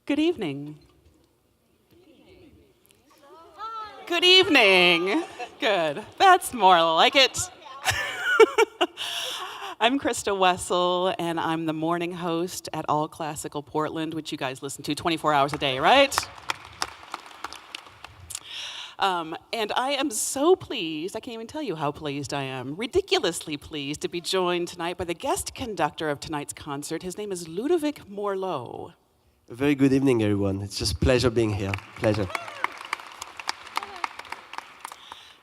Good evening. Good evening. Good. That's more like it. I'm Christa Wessel, and I'm the morning host at All Classical Portland, which you guys listen to 24 hours a day, right? And I am so pleased, I can't even tell you how pleased I am, ridiculously pleased to be joined tonight by the guest conductor of tonight's concert. His name is Ludovic Morlot. A very good evening, everyone. It's just pleasure being here. Pleasure.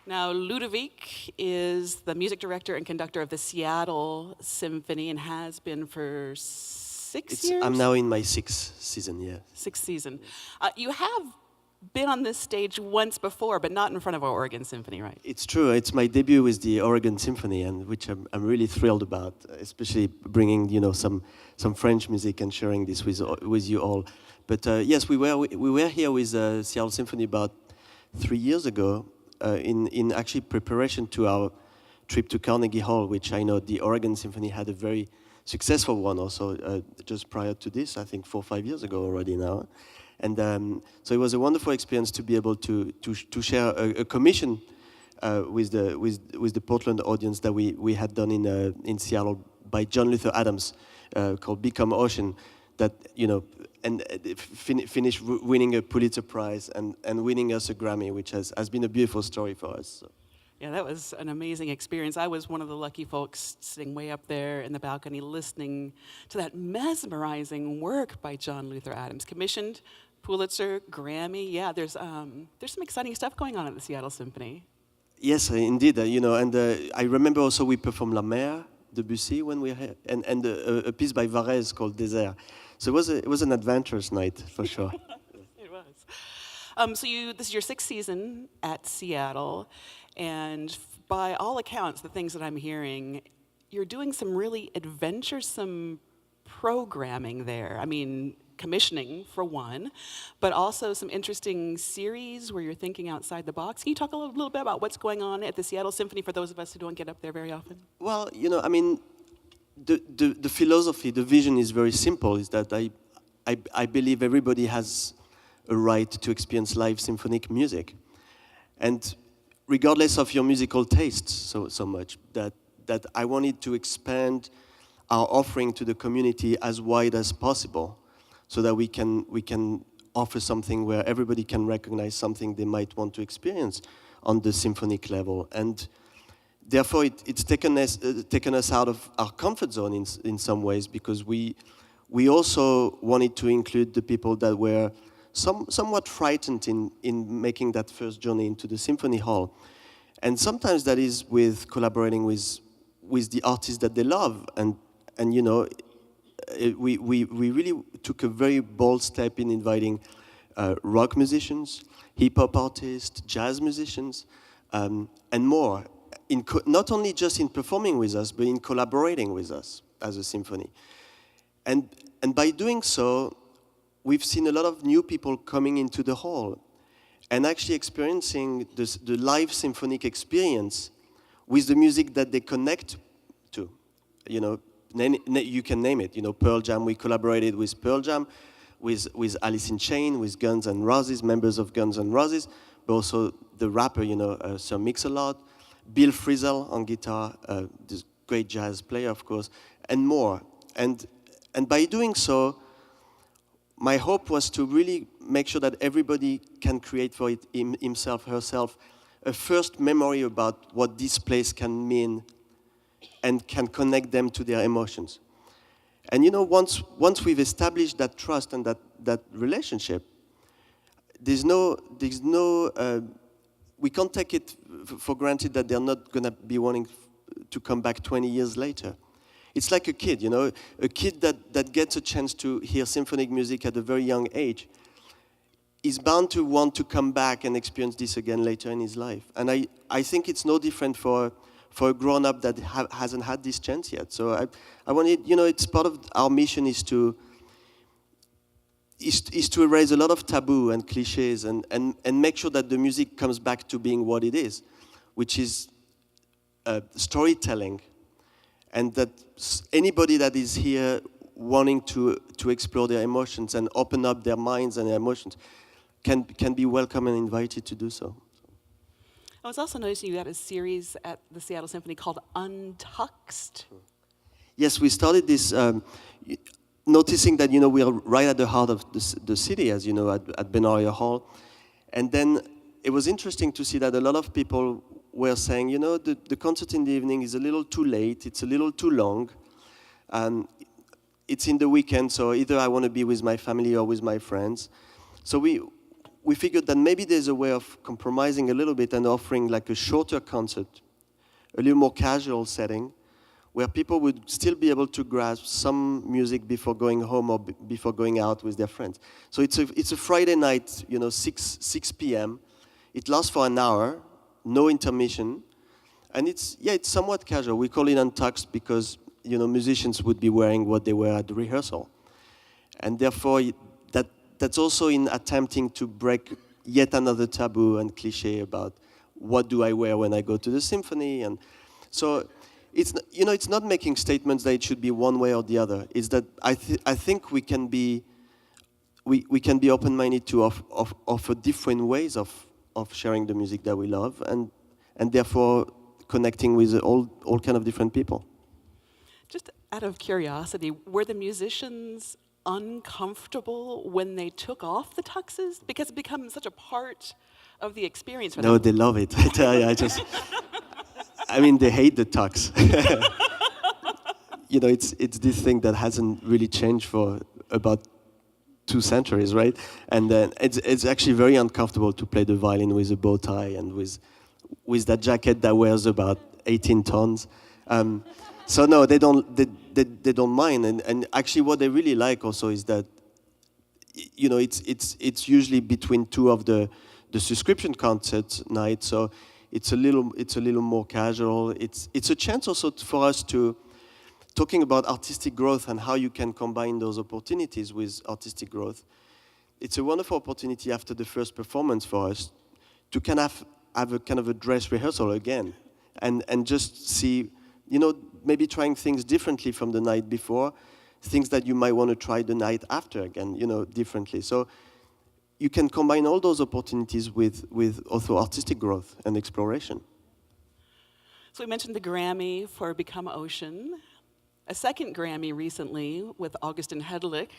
Now, Ludovic is the music director and conductor of the Seattle Symphony and has been for six years? I'm now in my sixth season, yeah. Sixth season. You have been on this stage once before, but not in front of our Oregon Symphony, right? It's true. It's my debut with the Oregon Symphony, and which I'm really thrilled about, especially bringing some French music and sharing this with you all. But yes, we were here with Seattle Symphony about 3 years ago in actually preparation to our trip to Carnegie Hall, which I know the Oregon Symphony had a very successful one also just prior to this, I think 4 or 5 years ago already now. And so it was a wonderful experience to be able to share a commission with the Portland audience that we had done in Seattle by John Luther Adams called Become Ocean, that finished winning a Pulitzer Prize and winning us a Grammy, which has been a beautiful story for us. So. Yeah, that was an amazing experience. I was one of the lucky folks sitting way up there in the balcony listening to that mesmerizing work by John Luther Adams, commissioned Pulitzer, Grammy. Yeah, there's some exciting stuff going on at the Seattle Symphony. Yes, indeed. And I remember also we performed La Mer, Debussy when we were here, and a piece by Varese called Désert. So it was an adventurous night for sure. It was. So this is your sixth season at Seattle, and by all accounts, the things that I'm hearing, you're doing some really adventuresome programming there. I mean, commissioning for one, but also some interesting series where you're thinking outside the box. Can you talk a little bit about what's going on at the Seattle Symphony for those of us who don't get up there very often? Well, I mean, the philosophy, the vision is very simple, is that I believe everybody has a right to experience live symphonic music. And regardless of your musical tastes so much, that I wanted to expand our offering to the community as wide as possible, so that we can offer something where everybody can recognize something they might want to experience on the symphonic level. And therefore, it's taken us out of our comfort zone in some ways, because we also wanted to include the people that were somewhat frightened in making that first journey into the symphony hall. And sometimes that is with collaborating with the artists that they love. And we really took a very bold step in inviting rock musicians, hip-hop artists, jazz musicians, and more. Not only just in performing with us, but in collaborating with us as a symphony. And by doing so, we've seen a lot of new people coming into the hall and actually experiencing the live symphonic experience with the music that they connect to. You can name it. Pearl Jam, we collaborated with Pearl Jam, with Alice in Chains, with Guns N' Roses, members of Guns N' Roses, but also the rapper, Sir Mix-a-Lot, Bill Frisell on guitar, this great jazz player, of course, and more. And by doing so, my hope was to really make sure that everybody can create for himself, herself, a first memory about what this place can mean and can connect them to their emotions. And once we've established that trust and that relationship, we can't take it for granted that they're not going to be wanting to come back 20 years later. It's like a kid, a kid that gets a chance to hear symphonic music at a very young age is bound to want to come back and experience this again later in his life. And I think it's no different for a grown-up that hasn't had this chance yet. So I wanted, it's part of our mission is to erase a lot of taboo and cliches and make sure that the music comes back to being what it is, which is storytelling. And that anybody that is here wanting to explore their emotions and open up their minds and their emotions can be welcome and invited to do so. I was also noticing you had a series at the Seattle Symphony called Untuxed. Yes, we started this, noticing that, we are right at the heart of the city, as you know, at Benaria Hall. And then it was interesting to see that a lot of people were saying, the concert in the evening is a little too late, it's a little too long. It's in the weekend, so either I want to be with my family or with my friends. So we figured that maybe there's a way of compromising a little bit and offering like a shorter concert, a little more casual setting, where people would still be able to grasp some music before going home or before going out with their friends. So it's a Friday night, 6 p.m. It lasts for an hour, no intermission, and it's somewhat casual. We call it Untuxed because musicians would be wearing what they wear at the rehearsal, and therefore that's also in attempting to break yet another taboo and cliche about what do I wear when I go to the symphony. And so it's not making statements that it should be one way or the other. It's that I think we can be open-minded to offer different ways of sharing the music that we love, and therefore connecting with all kind of different people. Just out of curiosity, were the musicians uncomfortable when they took off the tuxes? Because it becomes such a part of the experience for them. No, they love it. I tell you, they hate the tux. It's this thing that hasn't really changed for about 2 centuries, right? And it's actually very uncomfortable to play the violin with a bow tie and with that jacket that weighs about 18 tons. So no, they don't mind, and actually what they really like also is that it's usually between 2 of the subscription concerts night, so it's a little more casual. It's a chance also for us to talking about artistic growth and how you can combine those opportunities with artistic growth. It's a wonderful opportunity after the first performance for us to kind of have a kind of a dress rehearsal again, and just see, maybe trying things differently from the night before, things that you might want to try the night after again, differently. So you can combine all those opportunities with also artistic growth and exploration. So we mentioned the Grammy for Become Ocean, a second Grammy recently with Augustin Hedlich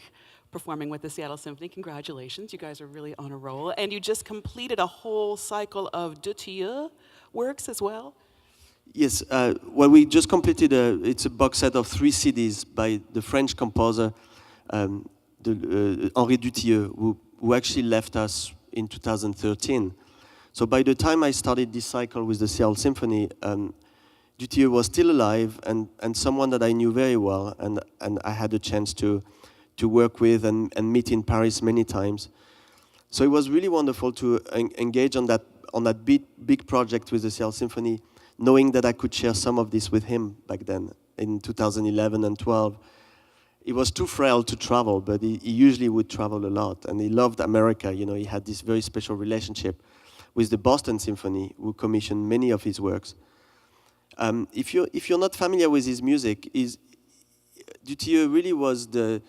performing with the Seattle Symphony. Congratulations, you guys are really on a roll. And you just completed a whole cycle of Dutilleux works as well. Yes, we just completed it's a box set of 3 CDs by the French composer Henri Dutilleux, who actually left us in 2013. So by the time I started this cycle with the Seattle Symphony, Dutilleux was still alive and someone that I knew very well, and I had a chance to work with and meet in Paris many times. So it was really wonderful to engage on that big project with the Seattle Symphony, knowing that I could share some of this with him back then in 2011 and 12. He was too frail to travel, but he usually would travel a lot, and he loved America. He had this very special relationship with the Boston Symphony, who commissioned many of his works. If you're not familiar with his music, Dutilleux really was the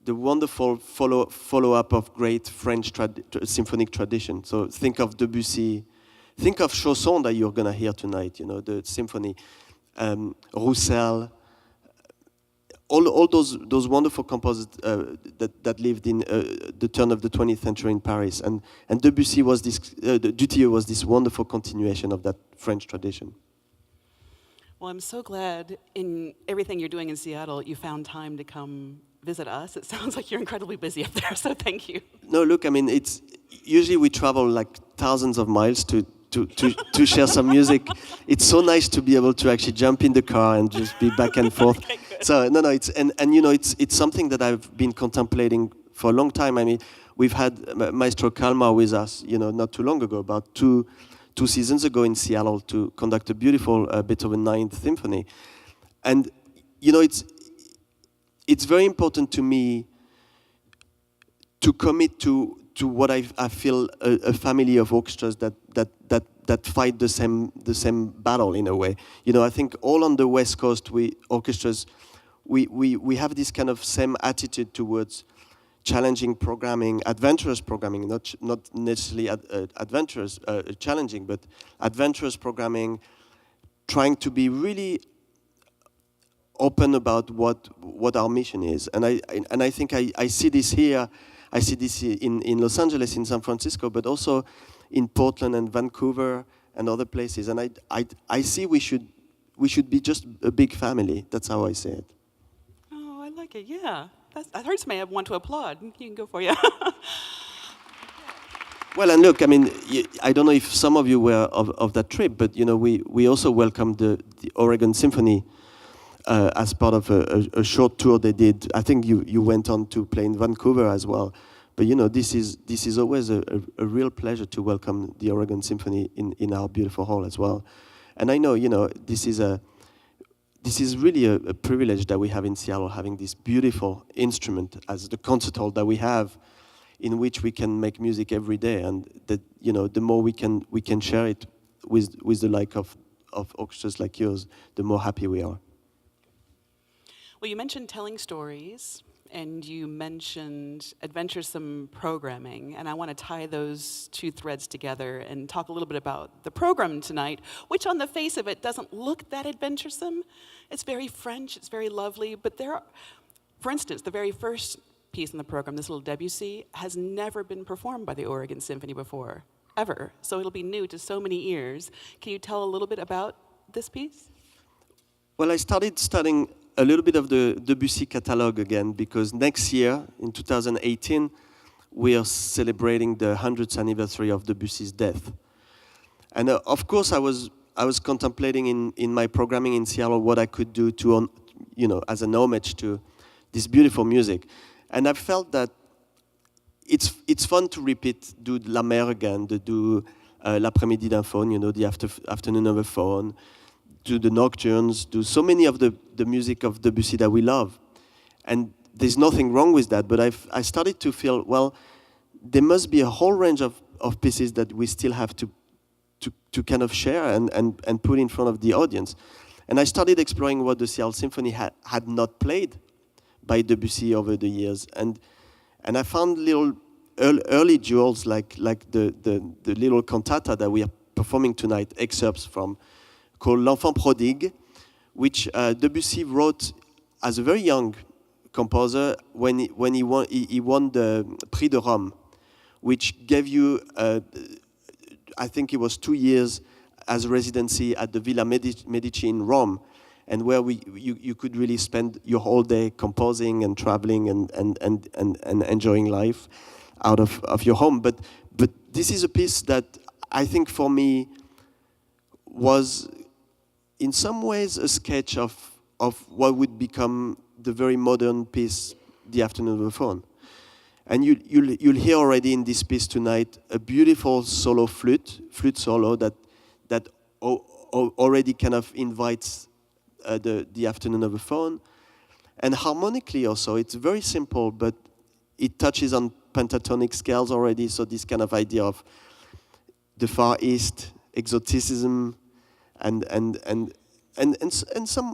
wonderful follow-up of great French symphonic tradition. So think of Debussy, think of Chausson that you're gonna hear tonight. The symphony, Roussel, all those wonderful composers that lived in the turn of the 20th century in Paris, and Debussy was Dutilleux was this wonderful continuation of that French tradition. Well, I'm so glad in everything you're doing in Seattle, you found time to come visit us. It sounds like you're incredibly busy up there, so thank you. No, look, it's usually we travel like thousands of miles to share some music. It's so nice to be able to actually jump in the car and just be back and forth. Okay, good. So no, it's something that I've been contemplating for a long time. We've had Maestro Kalmar with us, not too long ago, about two seasons ago in Seattle to conduct a beautiful Beethoven 9th Symphony. And, it's very important to me to commit to what I feel a family of orchestras that fight the same battle in a way. I think all on the West Coast, orchestras, we have this kind of same attitude towards challenging programming, adventurous programming, not necessarily adventurous, challenging, but adventurous programming, trying to be really open about what our mission is. And I think I see this here. I see this in Los Angeles, in San Francisco, but also in Portland and Vancouver and other places. And I see we should be just a big family. That's how I say it. Oh, I like it. Yeah, that hurts me. I want to applaud. You can go for you. Well, and look, I mean, I don't know if some of you were of that trip, but you know, we also welcomed the Oregon Symphony as part of a short tour they did. I think you went on to play in Vancouver as well. But you know, this is always a real pleasure to welcome the Oregon Symphony in our beautiful hall as well. And I know, you know, this is really a privilege that we have in Seattle, having this beautiful instrument as the concert hall that we have, in which we can make music every day, and that, you know, the more we can share it with the like of orchestras like yours, the more happy we are. Well, you mentioned telling stories, and you mentioned adventuresome programming, and I want to tie those two threads together and talk a little bit about the program tonight, which on the face of it doesn't look that adventuresome. It's very French, it's very lovely, but for instance, the very first piece in the program, this little Debussy, has never been performed by the Oregon Symphony before, ever. So it'll be new to so many ears. Can you tell a little bit about this piece? Well, I started studying a little bit of the Debussy catalog again, because next year, in 2018, we are celebrating the 100th anniversary of Debussy's death. And of course, I was contemplating in my programming in Seattle what I could do to, you know, as an homage to this beautiful music. And I felt that it's fun to do La Mer again, to do L'après-midi d'un faune, you know, the afternoon of a faune, do the nocturnes, do so many of the music of Debussy that we love. And there's nothing wrong with that, but I started to feel, well, there must be a whole range of pieces that we still have to kind of share and put in front of the audience. And I started exploring what the Seattle Symphony had not played by Debussy over the years. And I found little early jewels like the little cantata that we are performing tonight, excerpts from, called L'Enfant Prodigue, which Debussy wrote as a very young composer when he won the Prix de Rome, which gave you, I think it was 2 years as a residency at the Villa Medici in Rome, and where you could really spend your whole day composing and traveling and enjoying life out of your home. But this is a piece that I think for me was in some ways a sketch of what would become the very modern piece, The Afternoon of the Faun. And you'll hear already in this piece tonight a beautiful solo flute solo that already kind of invites the Afternoon of the Faun. And harmonically also, it's very simple, but it touches on pentatonic scales already, so this kind of idea of the Far East, exoticism, and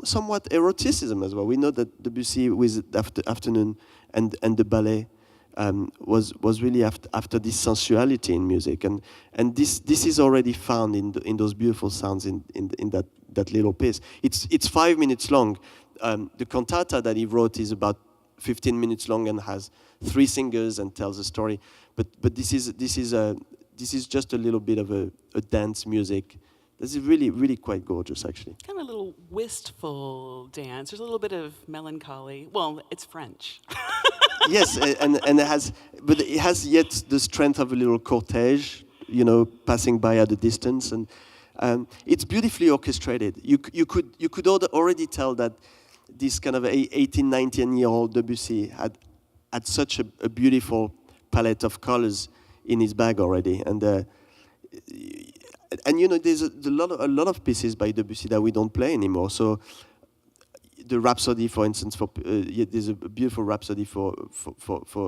somewhat eroticism as well. We know that Debussy with the Afternoon and the ballet was really after this sensuality in music, and this is already found in those beautiful sounds in that little piece. It's 5 minutes long. The cantata that he wrote is about 15 minutes long and has 3 singers and tells a story. But this is just a little bit of a dance music. This is really quite gorgeous, actually. Kind of a little wistful dance. There's a little bit of melancholy. Well, it's French. Yes, and it has yet the strength of a little cortege, you know, passing by at a distance, and it's beautifully orchestrated. You could already tell that this kind of 18, 19-year-old Debussy had such a beautiful palette of colors in his bag already, and you know, there's a lot of pieces by Debussy that we don't play anymore. So the Rhapsody, for instance, there's a beautiful Rhapsody for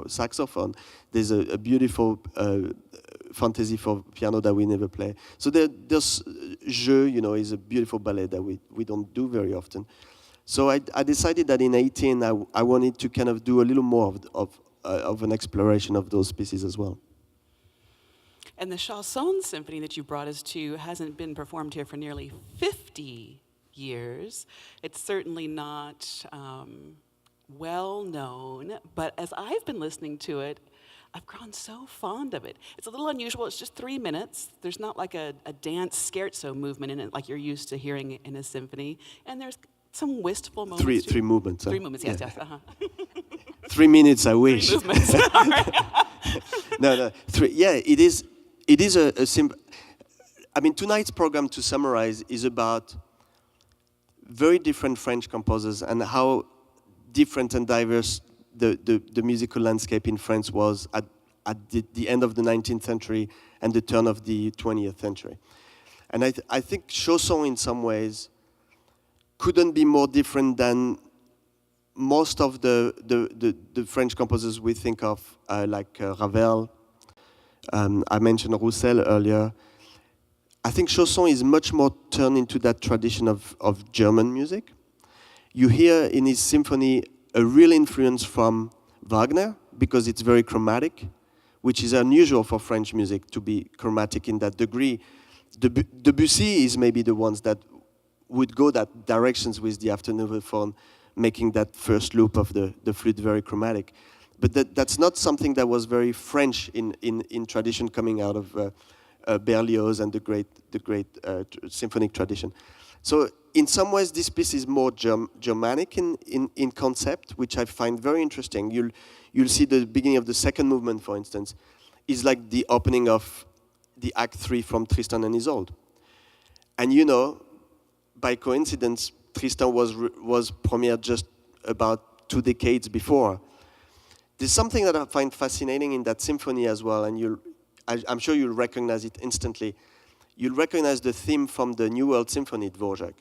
saxophone. There's a beautiful fantasy for piano that we never play. So there's Jeu, you know, is a beautiful ballet that we don't do very often. So I decided that in 18 I wanted to kind of do a little more of an exploration of those pieces as well. And the Chanson Symphony that you brought us to hasn't been performed here for nearly 50 years. It's certainly not well known, but as I've been listening to it, I've grown so fond of it. It's a little unusual. It's just 3 minutes. There's not like a dance scherzo movement in it like you're used to hearing in a symphony. And there's some wistful moments. Three movements. Three movements, yes, yeah. yes. Uh-huh. 3 minutes, I wish. 3 movements. All right. No. Yeah, it is. It is a I mean, tonight's program, to summarize, is about very different French composers and how different and diverse the musical landscape in France was at the end of the 19th century and the turn of the 20th century. And I think Chausson, in some ways, couldn't be more different than most of the French composers we think of, like Ravel. I mentioned Roussel earlier. I think Chausson is much more turned into that tradition of German music. You hear in his symphony a real influence from Wagner, because it's very chromatic, which is unusual for French music to be chromatic in that degree. Debussy is maybe the ones that would go that directions with the After Nouvelle Phone, making that first loop of the flute very chromatic. But that's not something that was very French in tradition, coming out of Berlioz and the great symphonic tradition. So in some ways, this piece is more Germanic in concept, which I find very interesting. You'll see the beginning of the second movement, for instance, is like the opening of the Act 3 from Tristan and Isolde. And you know, by coincidence, Tristan was premiered just about 2 decades before. There's something that I find fascinating in that symphony as well, and I'm sure you'll recognize it instantly. You'll recognize the theme from the New World Symphony, Dvorak.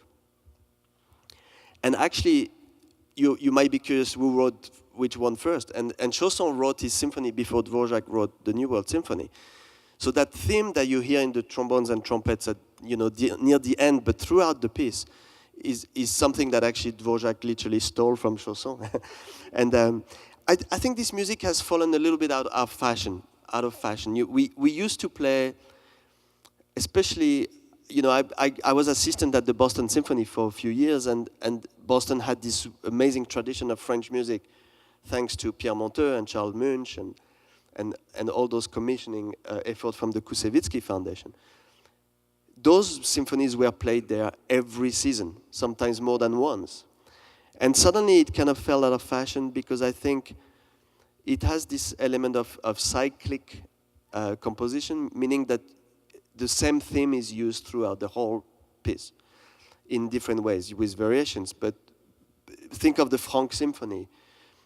And actually, you might be curious who wrote which one first. And Chausson wrote his symphony before Dvorak wrote the New World Symphony. So that theme that you hear in the trombones and trumpets at, near the end, but throughout the piece, is something that actually Dvorak literally stole from Chausson. And I think this music has fallen a little bit out of fashion. We used to play, especially, I was assistant at the Boston Symphony for a few years, and Boston had this amazing tradition of French music, thanks to Pierre Monteux and Charles Munch and all those commissioning efforts from the Koussevitzky Foundation. Those symphonies were played there every season, sometimes more than once. And suddenly it kind of fell out of fashion, because I think it has this element of cyclic composition, meaning that the same theme is used throughout the whole piece in different ways, with variations. But think of the Franck Symphony.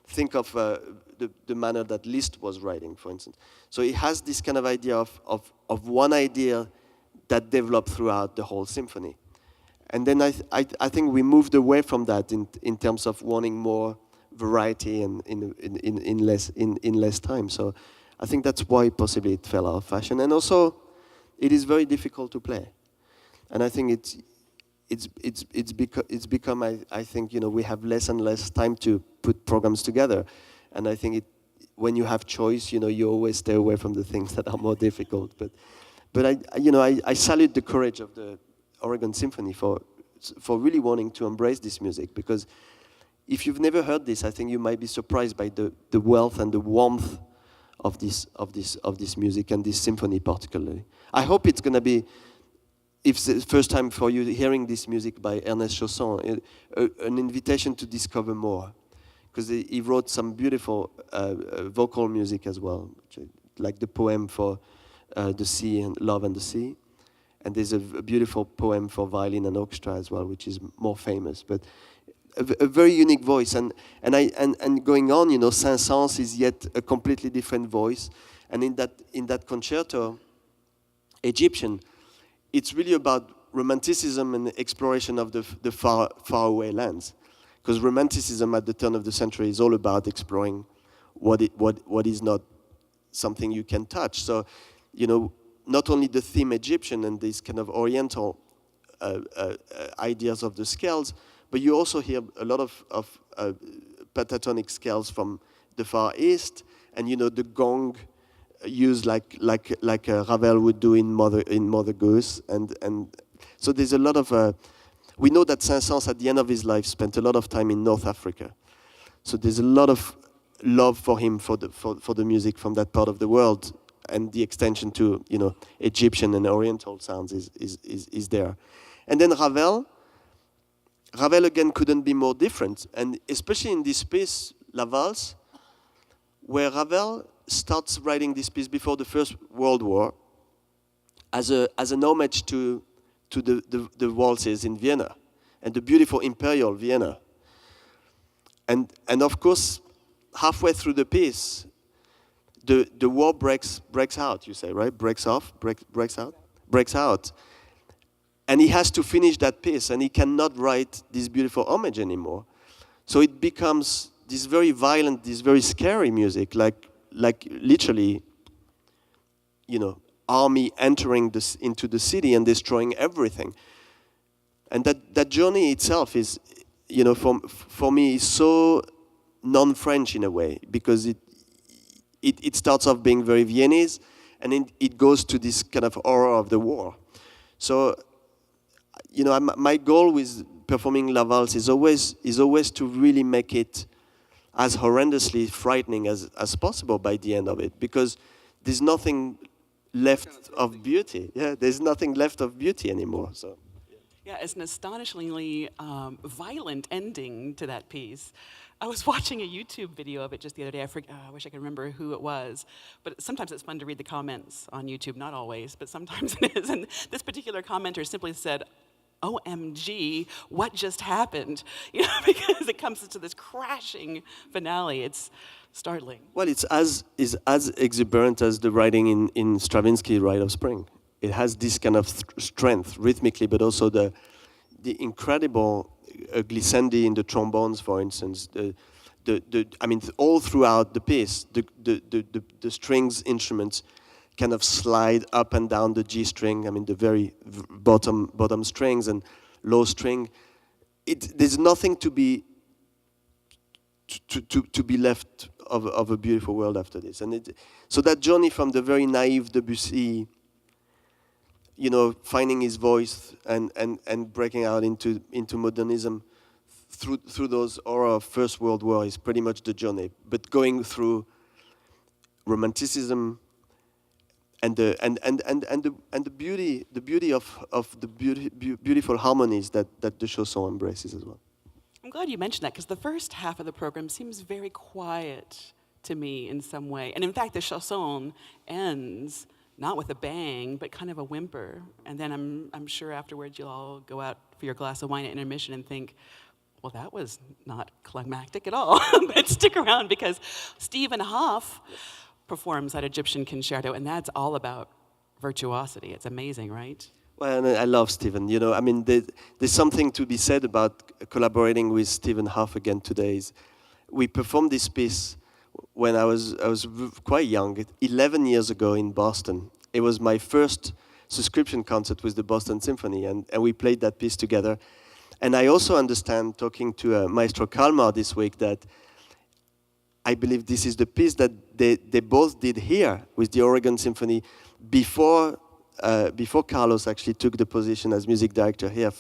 Think of the manner that Liszt was writing, for instance. So it has this kind of idea of one idea that developed throughout the whole symphony. And then I think we moved away from that in terms of wanting more variety and in less time. So I think that's why possibly it fell out of fashion. And also, it is very difficult to play. And I think it's become I think we have less and less time to put programs together. And I think when you have choice, you always stay away from the things that are more difficult. But I salute the courage of the Oregon Symphony for really wanting to embrace this music, because if you've never heard this, I think you might be surprised by the wealth and the warmth of this music and this symphony particularly. I hope it's going to be, if it's the first time for you hearing this music by Ernest Chausson, an invitation to discover more, because he wrote some beautiful vocal music as well, like the poem for the sea and Love and the Sea. And there's a beautiful poem for violin and orchestra as well, which is more famous. But a very unique voice. And going on, Saint-Saëns is yet a completely different voice. And in that concerto, Egyptian, it's really about romanticism and exploration of the far away lands. Because romanticism at the turn of the century is all about exploring what is not something you can touch. So, not only the theme Egyptian and these kind of oriental ideas of the scales, but you also hear a lot of pentatonic scales from the Far East, and the gong used like Ravel would do in Mother Goose, and so there's a lot of. We know that Saint-Saëns at the end of his life spent a lot of time in North Africa, so there's a lot of love for him for the music from that part of the world, and the extension to Egyptian and Oriental sounds is there, and then Ravel again couldn't be more different, and especially in this piece La Valse, where Ravel starts writing this piece before the First World War as an homage to the waltzes in Vienna and the beautiful imperial Vienna, and of course halfway through the piece the war breaks out, you say, right? Breaks out, and he has to finish that piece, and he cannot write this beautiful homage anymore, so it becomes this very violent, this very scary music, like literally, army entering into the city and destroying everything. And that journey itself is, for me, is so non-French in a way, because it starts off being very Viennese, and then it goes to this kind of horror of the war. So, my goal with performing La Valse is always to really make it as horrendously frightening as possible by the end of it, because there's nothing left of beauty. Yeah, there's nothing left of beauty anymore. So. Yeah, it's an astonishingly violent ending to that piece. I was watching a YouTube video of it just the other day. I wish I could remember who it was. But sometimes it's fun to read the comments on YouTube. Not always, but sometimes it is. And this particular commenter simply said, OMG, what just happened? Because it comes to this crashing finale. It's startling. Well, it's as exuberant as the writing in Stravinsky, Rite of Spring. It has this kind of strength rhythmically, but also the incredible glissandi in the trombones, for instance. All throughout the piece, the strings instruments kind of slide up and down the G string. The very bottom strings and low string. There's nothing to be left of a beautiful world after this. And so that journey from the very naive Debussy, finding his voice and breaking out into modernism through those horror of First World War is pretty much the journey. But going through romanticism and the beauty of the beautiful harmonies that the chanson embraces as well. I'm glad you mentioned that, because the first half of the program seems very quiet to me in some way. And in fact, the chanson ends not with a bang, but kind of a whimper. And then I'm sure afterwards you'll all go out for your glass of wine at intermission and think, well, that was not climactic at all. But stick around, because Stephen Hoff performs that Egyptian concerto, and that's all about virtuosity. It's amazing, right? Well, and I love Stephen. There's something to be said about collaborating with Stephen Hoff again today. We performed this piece when I was quite young, 11 years ago in Boston. It was my first subscription concert with the Boston Symphony, and we played that piece together. And I also understand, talking to Maestro Kalmar this week, that I believe this is the piece that they both did here with the Oregon Symphony before Carlos actually took the position as music director here.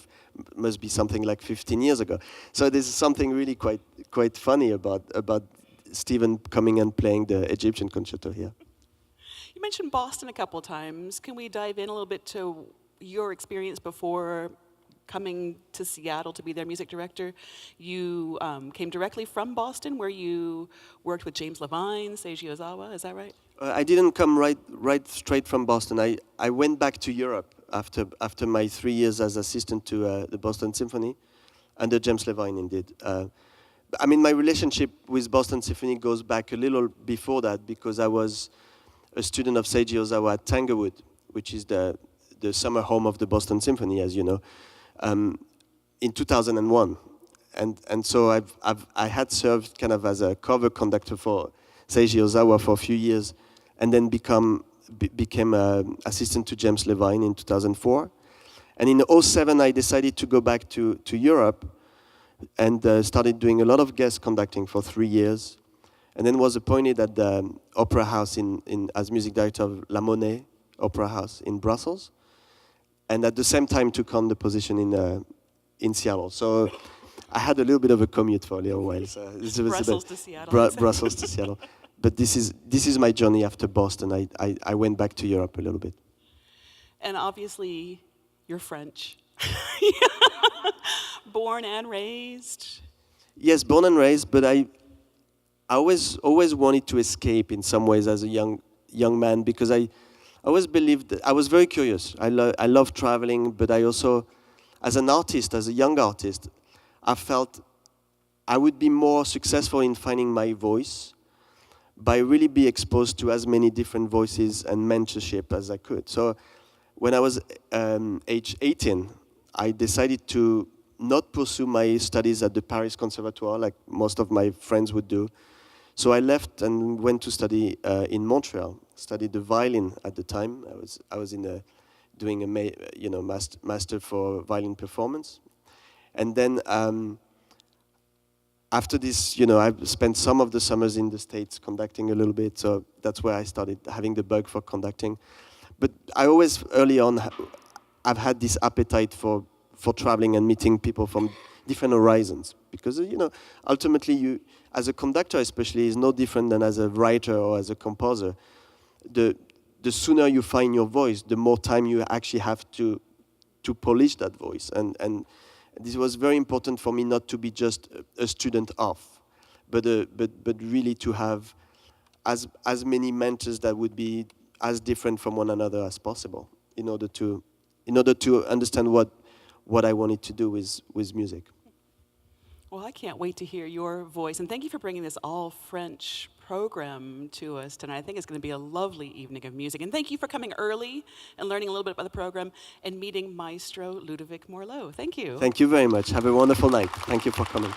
Must be something like 15 years ago. So there's something really quite funny about Stephen coming and playing the Egyptian concerto here. You mentioned Boston a couple times. Can we dive in a little bit to your experience before coming to Seattle to be their music director? You came directly from Boston, where you worked with James Levine, Seiji Ozawa, is that right? I didn't come right straight from Boston. I went back to Europe after my 3 years as assistant to the Boston Symphony, under James Levine, indeed. My relationship with Boston Symphony goes back a little before that, because I was a student of Seiji Ozawa at Tanglewood, which is the summer home of the Boston Symphony, as you know, in 2001. And so I had served kind of as a cover conductor for Seiji Ozawa for a few years, and then became assistant to James Levine in 2004. And in 2007, I decided to go back to Europe and started doing a lot of guest conducting for 3 years, and then was appointed at the Opera House as music director of La Monnaie Opera House in Brussels, and at the same time took on the position in Seattle. So I had a little bit of a commute for a little while. So Brussels to Seattle. Brussels to Seattle. But this is my journey after Boston. I went back to Europe a little bit. And obviously, you're French. Born and raised. Yes, born and raised, but I always wanted to escape in some ways as a young man, because I always believed that I was very curious. I love traveling, but I also, as an artist, as a young artist, I felt I would be more successful in finding my voice by really be exposed to as many different voices and mentorship as I could. So when I was age 18, I decided to not pursue my studies at the Paris Conservatoire like most of my friends would do. So I left and went to study in Montreal. Studied the violin at the time. I was doing a master for violin performance, and then after this, I spent some of the summers in the States conducting a little bit. So that's where I started having the bug for conducting. But I always early on I've had this appetite for traveling and meeting people from different horizons, because ultimately you, as a conductor especially, is no different than as a writer or as a composer. The sooner you find your voice, the more time you actually have to polish that voice. And this was very important for me, not to be just a student of, but really to have as many mentors that would be as different from one another as possible, in order to understand what I wanted to do with music. Well, I can't wait to hear your voice, and thank you for bringing this all-French program to us tonight. I think it's going to be a lovely evening of music, and thank you for coming early and learning a little bit about the program and meeting Maestro Ludovic Morlot. Thank you. Thank you very much. Have a wonderful night. Thank you for coming.